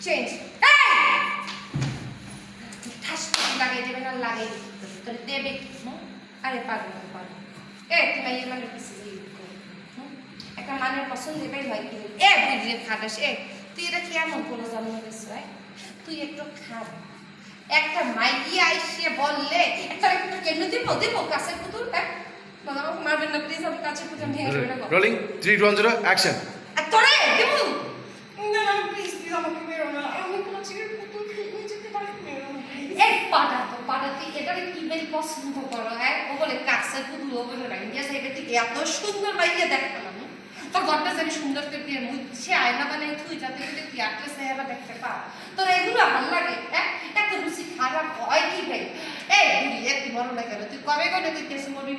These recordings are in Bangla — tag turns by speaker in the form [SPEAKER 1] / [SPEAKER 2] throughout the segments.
[SPEAKER 1] চেঞ্জ ঠাস লাগিয়ে দেবে না লাগিয়ে তোর দেবে আরে পাগল পাগল তুমি এই মানে কিছু একটা মানের পছন্দ এটাই হয় কি বুঝিয়ে খাটাস তুই এটা কি এমন কোনো জন্ম দিস তুই একটু খাব একটা মাইকি আইসে বললে একটা একটু কেন দিব কাছের পুতুল বাবা মারবেন না প্লিজ আমি কাছের পুতুল ভেঙে দেবে না
[SPEAKER 2] রোলিং 3 2 1 0 অ্যাকশন
[SPEAKER 1] আর তোরে দেব না না প্লিজ প্লিজ আমাকে মেরো না আমি কাছের পুতুল ভেঙে যেতে পারি মেরো না পাটা তুই এটা কি বেশি পছন্দ করো ও বলে কাছের পুতুল ও বলে না ইন্ডিয়া সাইডে তুই এত সুন্দর মাইয়া দেখতাম তোর ঘরটা যেন সুন্দর করে মুছে আয়না বানাই তুই যাতে তুই আটলে চেহারা দেখতে পা তোর এগুলো ভালো লাগে এত রুচি খারাপ হয় কি ভাই বুড়ি একটু বড় লাগে তুই কবে কবে তুই কেসে মরবি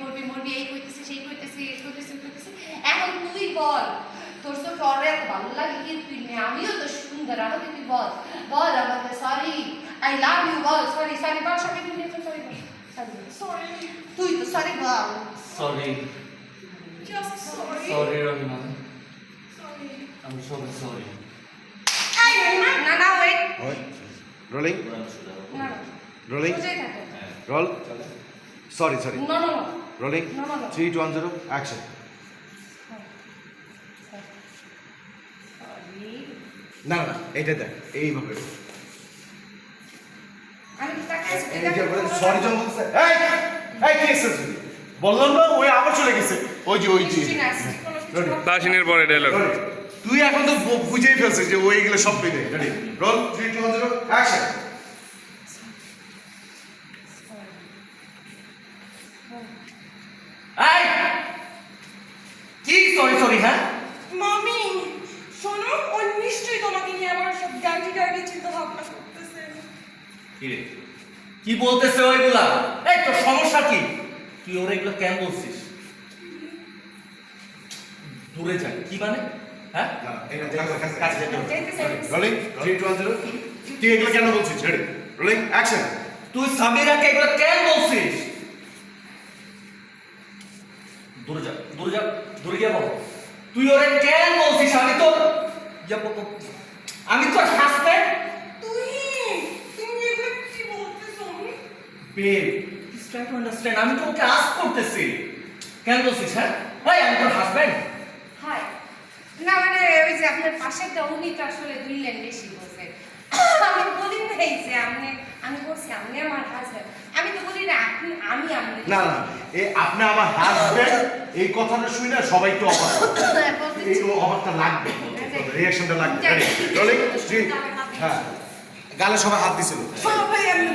[SPEAKER 1] এই কইতেছি সেই কইতেছি এখন তুই বল তোর তো পরে এত ভালো লাগে কি তুই আমিও তো সুন্দর আমাকে তুই বল আমাকে সরি আই লাভ ইউ বল সরি বল সবাই তুমি সরি তুই তো সরি বল
[SPEAKER 3] sorry
[SPEAKER 1] just sorry
[SPEAKER 3] sorry Rahima I'm so sorry
[SPEAKER 1] না ওয়েট
[SPEAKER 2] রোলিং
[SPEAKER 1] না
[SPEAKER 2] rolling roll sorry
[SPEAKER 1] no
[SPEAKER 2] rolling
[SPEAKER 1] No.
[SPEAKER 2] 3 2 1 0 action না না এটা দেখ এইভাবে
[SPEAKER 1] আমি তাকে
[SPEAKER 2] এই যে সরি যখন বলছে এই কি এসেছে বললাম না ওই আবার চলে গেছে ওই যে
[SPEAKER 4] দাসিনের পরে ডায়লগ
[SPEAKER 2] তুই এখন তো বুঝেই ফেলছিস যে ওই এগুলো সব পেয়ে দেয় রেডি রোল 3 2 1 0 অ্যাকশন
[SPEAKER 3] এই কি সরি হ্যাঁ
[SPEAKER 5] মামি শোনো ও নিশ্চয়ই তোমাকে নিয়ে আবার সব গাড়ি চিন্তা ভাবনা করতেছে
[SPEAKER 3] কি রে কি বলতেছে ওইগুলা এই তোর সমস্যা কি তুই ওরা এগুলো কেন বলছিস দূরে যা কি মানে হ্যাঁ কাছে যেতে হবে
[SPEAKER 2] রোলিং 3 2 1 0 তুই এগুলো কেন বলছিস রেডি রোলিং অ্যাকশন
[SPEAKER 3] তুই সামিরাকে এগুলো কেন বলছিস দূরে যা বল তুই ওরে কেন বলছিস আমি তোর হাজবেন্ড
[SPEAKER 5] তুমি এগুলো কি বলতেছো
[SPEAKER 3] babe please try to understand আমি তোকে আস্ক করতেছি কেন বলছিস হ্যাঁ এই আমি তোর হাজবেন্ড
[SPEAKER 1] হাই না মানে ওই যে আপনার পাশেরটা উনি তো আসলে দুইলেন বেশি বলছে আমি বলি নাই যে আমি বলছি আপনি আমার হাজবেন্ড আমি তো বলি না আমি
[SPEAKER 2] না এই আপনি আমার হাজবেন্ড এই কথাটা শুনে না সবাই একটু অবাক এই অবাকটা লাগবে রিঅ্যাকশনটা লাগবে রোলিং 3 হ্যাঁ গালে সবাই হাত দিছিল
[SPEAKER 1] সবাই আমি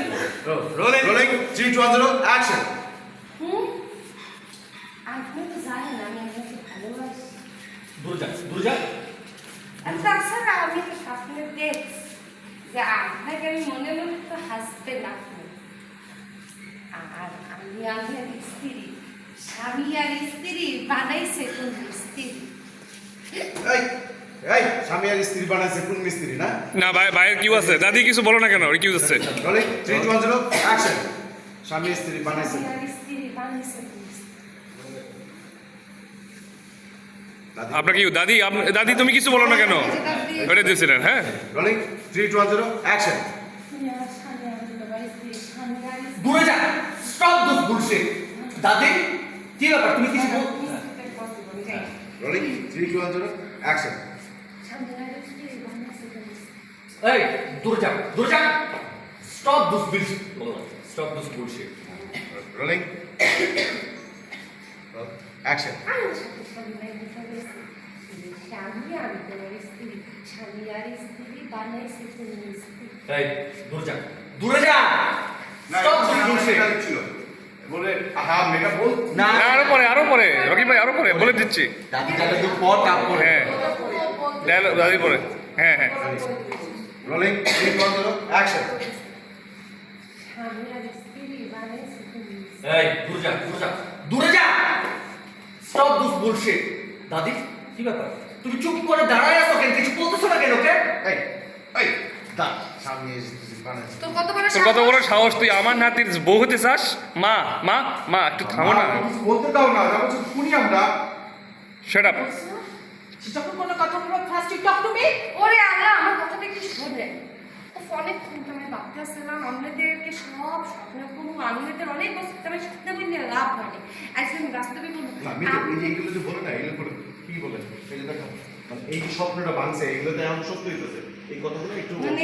[SPEAKER 2] রোলিং 3 2 1 0 অ্যাকশন
[SPEAKER 1] আপনি তো জানেন আমি আপনাকে ভালোবাসি
[SPEAKER 3] দূরে যা
[SPEAKER 1] আর তাছাড়া আমি তো স্বপ্নে দেখছি যে আপনাকে আমি মনে তো হাসবেন্ড আপনি আর আমি আমার স্ত্রী স্বামী আর স্ত্রী বানাইছে কোন স্ত্রী
[SPEAKER 2] এই স্বামী আর স্ত্রী বানাইছে কোন মিস্ত্রি না
[SPEAKER 4] না ভাইয়ের কিউ আছে দাদি কিছু বলো না কেন ওর কিউ আছে
[SPEAKER 2] রোলিং 3 2 1 0 অ্যাকশন স্বামী স্ত্রী বানাইছে
[SPEAKER 1] স্বামী আর স্ত্রী বানাইছে কোন
[SPEAKER 4] আপনার কিউ দাদি তুমি কিছু বলো না কেন ওটা দিয়েছিলেন হ্যাঁ
[SPEAKER 2] রোলিং 3 2 1 0 অ্যাকশন
[SPEAKER 3] দূরে যা স্টপ দিস বুলশিট দাদি কি ব্যাপার তুমি কিছু বল
[SPEAKER 2] রোলিং 3 2 1 0 অ্যাকশন
[SPEAKER 3] এই দূরে যা stop this bullshit
[SPEAKER 2] rolling action
[SPEAKER 1] স্বামী আর স্ত্রী স্বামী আর স্ত্রী বানাইছে কোন স্ত্রী
[SPEAKER 3] এই দূরে যা স্টপ দিস বুলশিট
[SPEAKER 2] বলে আহা মেকআপ বল
[SPEAKER 3] না
[SPEAKER 4] আরো পরে রকি ভাই আরো পরে বলে দিচ্ছি
[SPEAKER 2] দাদি দাদি তো পর কাপ করে
[SPEAKER 4] হ্যাঁ ডায়লগ দাদি পরে হ্যাঁ
[SPEAKER 2] রোলিং 3 2 1 0 অ্যাকশন
[SPEAKER 1] স্বামী আর স্ত্রী বানাইছে কোন
[SPEAKER 3] এই দূরে যা স্টপ দিস বুলশিট দাদি কি ব্যাপার তুমি চুপ করে দাঁড়ায় আছো কেন কিছু বলতেছো না কেন ওকে
[SPEAKER 2] এই দা স্বামী স্ত্রী বানাইছে
[SPEAKER 1] তোর কত
[SPEAKER 4] কত বড় সাহস তুই আমার নাতির বউ হতে চাস মা একটু থামো না
[SPEAKER 2] বলতে দাও না যখন শুনি আমরা
[SPEAKER 4] শাট আপ
[SPEAKER 5] যখন কোনো কথা বলবো first you talk to me
[SPEAKER 1] ওরে আল্লাহ আমার কথাটা একটু শোনেন কিন্তু আমি ভাবতে আসছিলাম আপনাদেরকে সব স্বপ্ন করবো, আপনাদের অনেক বছর আমি স্বপ্ন করলে লাভ হয়নি, আজকে আমি বাস্তবে করবো।
[SPEAKER 2] না, আমি তো এই যে এগুলো যে বলে না, এগুলো করে কি বলেন? এই যে দেখো, মানে এই যে স্বপ্নটা ভাঙছে, এগুলো তো এখন সত্যি হইতেছে। এই কথাগুলো একটু
[SPEAKER 1] মানে